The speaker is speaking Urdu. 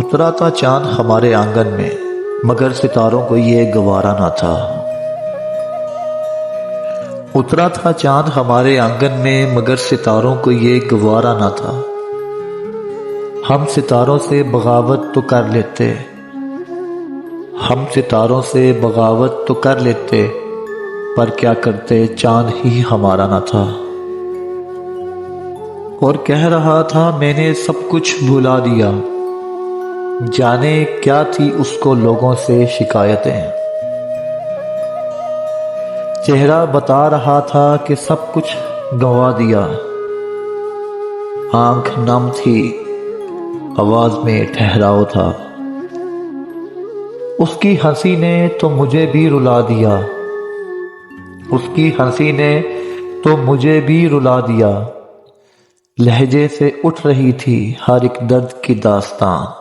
اترا تھا چاند ہمارے آنگن میں، مگر ستاروں کو یہ گوارا نہ تھا۔ اترا تھا چاند ہمارے آنگن میں، مگر ستاروں کو یہ گوارا نہ تھا۔ ہم ستاروں سے بغاوت تو کر لیتے، ہم ستاروں سے بغاوت تو کر لیتے، پر کیا کرتے چاند ہی ہمارا نہ تھا۔ اور کہہ رہا تھا میں نے سب کچھ بھلا دیا، جانے کیا تھی اس کو لوگوں سے شکایتیں۔ چہرہ بتا رہا تھا کہ سب کچھ گنوا دیا، آنکھ نم تھی، آواز میں ٹھہراؤ تھا۔ اس کی ہنسی نے تو مجھے بھی رلا دیا، اس کی ہنسی نے تو مجھے بھی رلا دیا۔ لہجے سے اٹھ رہی تھی ہر ایک درد کی داستاں۔